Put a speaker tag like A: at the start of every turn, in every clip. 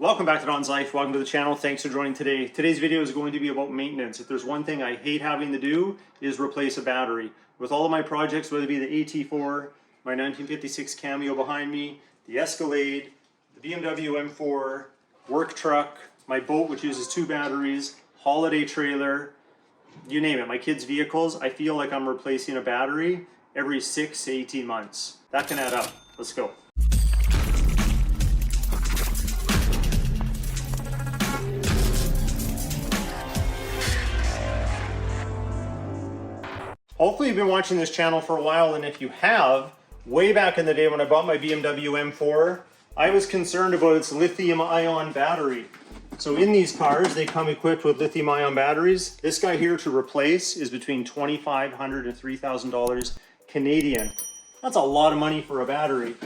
A: Welcome back to Don's Life. Welcome to the channel. Thanks for joining today. Today's video is going to be about maintenance. If there's one thing I hate having to do is replace a battery. With all of my projects, whether it be the AT4, my 1956 Cameo behind me, the Escalade, the BMW M4, work truck, my boat which uses 2 batteries, holiday trailer, you name it, my kids' vehicles, I feel like I'm replacing a battery every 6 to 18 months. That can add up. Let's go. Hopefully you've been watching this channel for a while, and if you have, way back in the day when I bought my BMW M4, I was concerned about its lithium-ion battery. So in these cars, they come equipped with lithium-ion batteries. This guy here to replace is between $2,500 and $3,000 Canadian. That's a lot of money for a battery.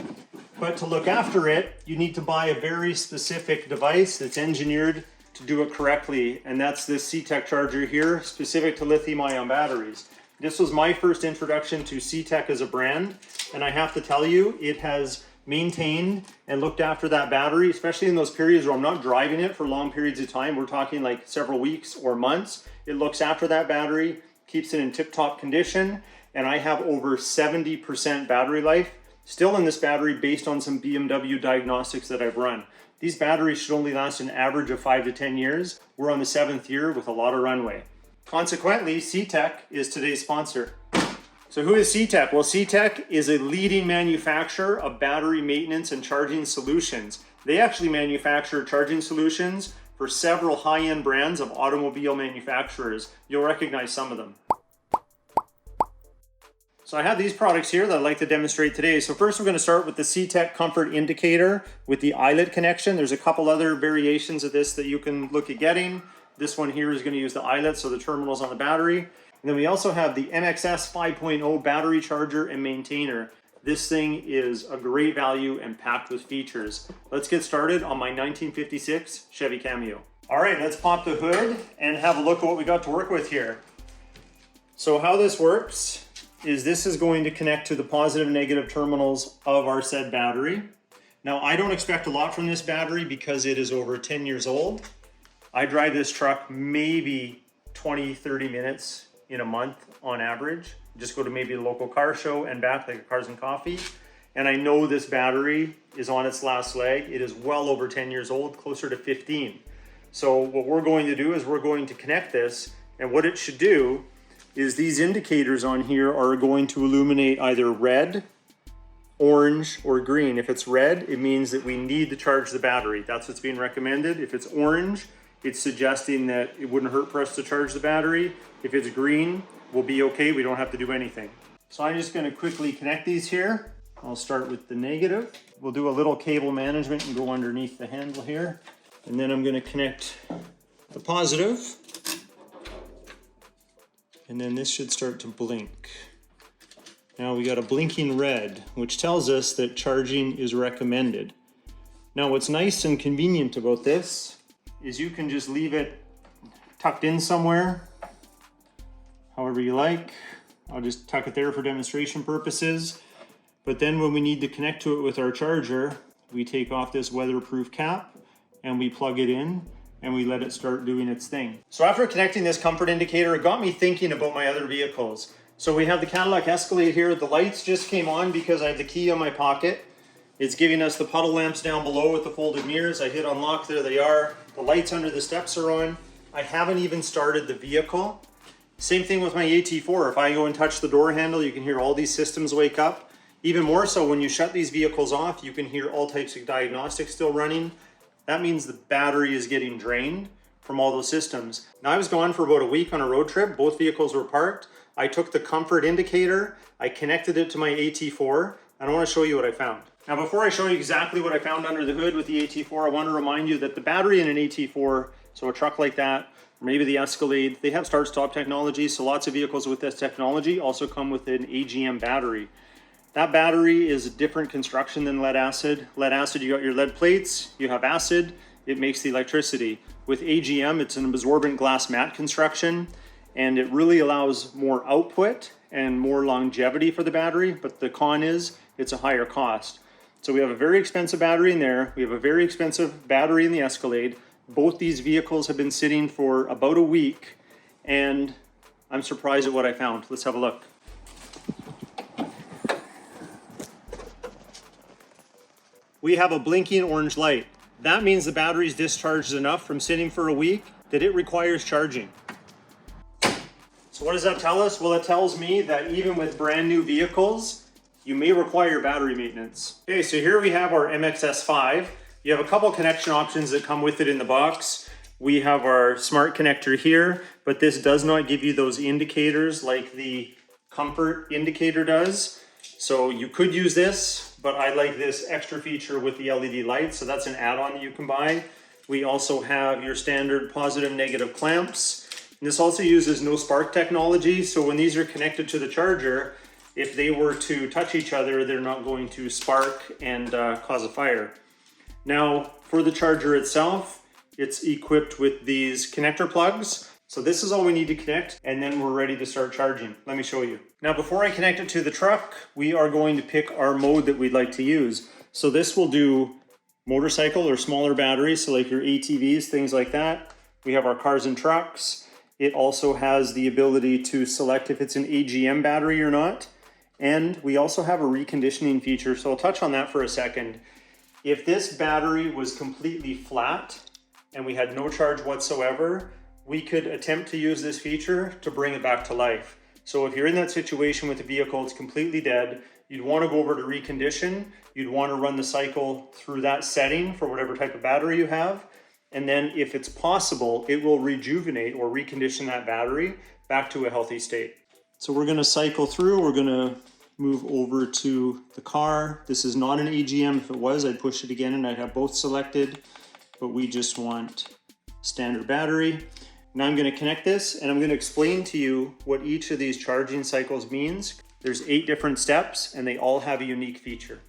A: But to look after it, you need to buy a very specific device that's engineered to do it correctly, and that's this CTEK charger here, specific to lithium-ion batteries. This was my first introduction to CTEK as a brand, and I have to tell you, it has maintained and looked after that battery, especially in those periods where I'm not driving it for long periods of time. We're talking like several weeks or months. It looks after that battery, keeps it in tip-top condition, and I have over 70% battery life still in this battery based on some BMW diagnostics that I've run. These batteries should only last an average of 5 to 10 years. We're on the 7th year with a lot of runway. Consequently, CTEK is today's sponsor. So who is CTEK? Well, CTEK is a leading manufacturer of battery maintenance and charging solutions. They actually manufacture charging solutions for several high-end brands of automobile manufacturers. You'll recognize some of them. So I have these products here that I'd like to demonstrate today. So first we're going to start with the CTEK comfort indicator with the eyelet connection. There's a couple other variations of this that you can look at getting. This one here is going to use the eyelet, so the terminal's on the battery. And then we also have the MXS 5.0 battery charger and maintainer. This thing is a great value and packed with features. Let's get started on my 1956 Chevy Cameo. All right, let's pop the hood and have a look at what we got to work with here. So how this works is this is going to connect to the positive and negative terminals of our said battery. Now, I don't expect a lot from this battery because it is over 10 years old. I drive this truck maybe 20, 30 minutes in a month on average. Just go to maybe a local car show and back, like Cars and Coffee. And I know this battery is on its last leg. It is well over 10 years old, closer to 15. So what we're going to do is we're going to connect this, and what it should do is these indicators on here are going to illuminate either red, orange, or green. If it's red, it means that we need to charge the battery. That's what's being recommended. If it's orange, it's suggesting that it wouldn't hurt for us to charge the battery. If it's green, we'll be okay. We don't have to do anything. So I'm just going to quickly connect these here. I'll start with the negative. We'll do a little cable management and go underneath the handle here. And then I'm going to connect the positive. And then this should start to blink. Now we got a blinking red, which tells us that charging is recommended. Now what's nice and convenient about this is you can just leave it tucked in somewhere, however you like. I'll just tuck it there for demonstration purposes. But then when we need to connect to it with our charger, we take off this weatherproof cap and we plug it in and we let it start doing its thing. So after connecting this comfort indicator, it got me thinking about my other vehicles. So we have the Cadillac Escalade here. The lights just came on because I have the key in my pocket. It's giving us the puddle lamps down below with the folded mirrors. I hit unlock, there they are. The lights under the steps are on. I haven't even started the vehicle. Same thing with my AT4. If I go and touch the door handle, you can hear all these systems wake up. Even more so, when you shut these vehicles off, you can hear all types of diagnostics still running. That means the battery is getting drained from all those systems. Now I was gone for about a week on a road trip. Both vehicles were parked. I took the comfort indicator, I connected it to my AT4, and I want to show you what I found. Now before I show you exactly what I found under the hood with the AT4, I want to remind you that the battery in an AT4, so a truck like that, or maybe the Escalade, they have start-stop technology, so lots of vehicles with this technology also come with an AGM battery. That battery is a different construction than lead acid. Lead acid, you got your lead plates, you have acid, it makes the electricity. With AGM, it's an absorbent glass mat construction, and it really allows more output and more longevity for the battery, but the con is it's a higher cost. So we have a very expensive battery in there. We have a very expensive battery in the Escalade. Both these vehicles have been sitting for about a week, and I'm surprised at what I found. Let's have a look. We have a blinking orange light. That means the battery's discharged enough from sitting for a week that it requires charging. So what does that tell us? Well, it tells me that even with brand new vehicles, you may require battery maintenance. Okay, so here we have our MXS 5. You have a couple connection options that come with it in the box. We have our smart connector here, but this does not give you those indicators like the comfort indicator does. So you could use this, but I like this extra feature with the LED lights, so that's an add-on that you can buy. We also have your standard positive negative clamps. And this also uses no spark technology, so when these are connected to the charger, if they were to touch each other, they're not going to spark and cause a fire. Now, for the charger itself, it's equipped with these connector plugs. So this is all we need to connect, and then we're ready to start charging. Let me show you. Now, before I connect it to the truck, we are going to pick our mode that we'd like to use. So this will do motorcycle or smaller batteries, so like your ATVs, things like that. We have our cars and trucks. It also has the ability to select if it's an AGM battery or not. And we also have a reconditioning feature, so I'll touch on that for a second. If this battery was completely flat and we had no charge whatsoever, we could attempt to use this feature to bring it back to life. So if you're in that situation with the vehicle, it's completely dead, you'd want to go over to recondition, you'd want to run the cycle through that setting for whatever type of battery you have, and then if it's possible, it will rejuvenate or recondition that battery back to a healthy state. So we're going to cycle through, we're going to move over to the car. This is not an AGM. If it was, I'd push it again and I'd have both selected, but we just want standard battery. Now I'm going to connect this and I'm going to explain to you what each of these charging cycles means. There's 8 different steps and they all have a unique feature.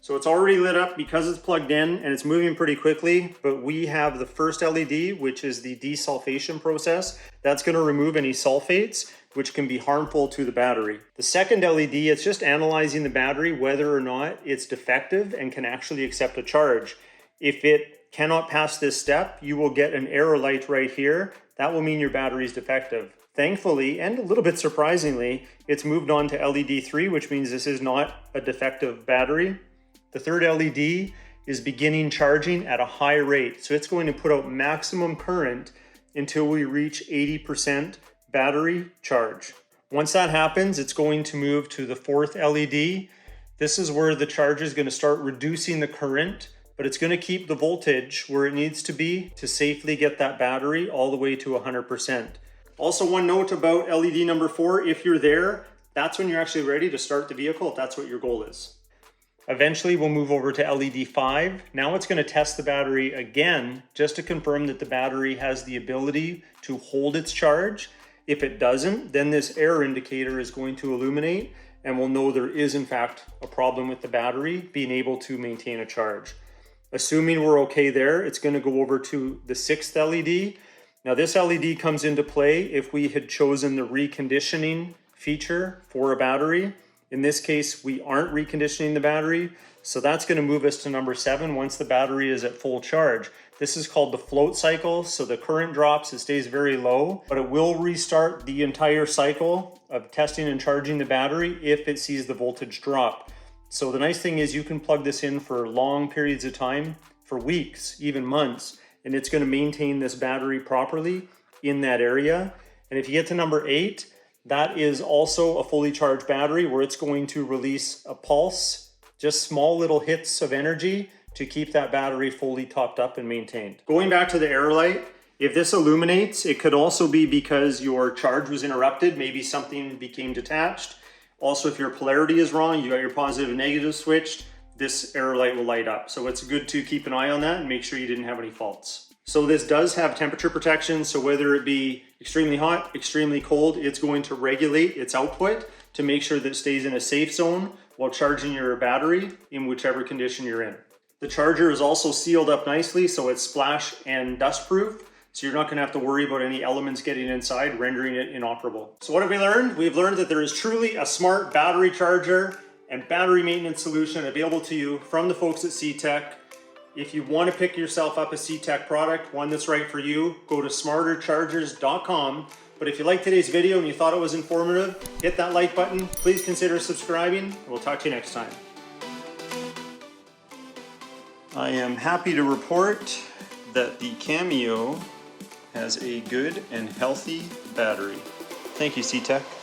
A: So it's already lit up because it's plugged in and it's moving pretty quickly, but we have the first LED, which is the desulfation process. That's going to remove any sulfates, which can be harmful to the battery. The second LED, it's just analyzing the battery, whether or not it's defective and can actually accept a charge. If it cannot pass this step, you will get an error light right here. That will mean your battery is defective. Thankfully, and a little bit surprisingly, it's moved on to LED 3, which means this is not a defective battery. The third LED is beginning charging at a high rate. So it's going to put out maximum current until we reach 80% battery charge. Once that happens, it's going to move to the fourth LED. This is where the charger is going to start reducing the current, but it's going to keep the voltage where it needs to be to safely get that battery all the way to 100%. Also, one note about LED number 4, if you're there, that's when you're actually ready to start the vehicle, if that's what your goal is. Eventually, we'll move over to LED 5. Now it's going to test the battery again, just to confirm that the battery has the ability to hold its charge. If it doesn't, then this error indicator is going to illuminate, and we'll know there is in fact a problem with the battery being able to maintain a charge. Assuming we're okay there, it's going to go over to the 6th LED. Now this LED comes into play if we had chosen the reconditioning feature for a battery. In this case, we aren't reconditioning the battery, so that's going to move us to number 7 once the battery is at full charge. This is called the float cycle, so the current drops, it stays very low, but it will restart the entire cycle of testing and charging the battery if it sees the voltage drop. So the nice thing is you can plug this in for long periods of time, for weeks, even months, and it's going to maintain this battery properly in that area. And if you get to number 8, that is also a fully charged battery where it's going to release a pulse, just small little hits of energy to keep that battery fully topped up and maintained. Going back to the error light, if this illuminates, it could also be because your charge was interrupted, maybe something became detached. Also, if your polarity is wrong, you got your positive and negative switched, this error light will light up. So it's good to keep an eye on that and make sure you didn't have any faults. So this does have temperature protection, so whether it be extremely hot, extremely cold, it's going to regulate its output to make sure that it stays in a safe zone while charging your battery in whichever condition you're in. The charger is also sealed up nicely, so it's splash and dust proof, so you're not going to have to worry about any elements getting inside, rendering it inoperable. So what have we learned? We've learned that there is truly a smart battery charger, and battery maintenance solution available to you from the folks at CTEK. If you want to pick yourself up a CTEK product, one that's right for you, go to smarterchargers.com. But if you liked today's video and you thought it was informative, hit that like button. Please consider subscribing. We'll talk to you next time. I am happy to report that the Cameo has a good and healthy battery. Thank you, CTEK.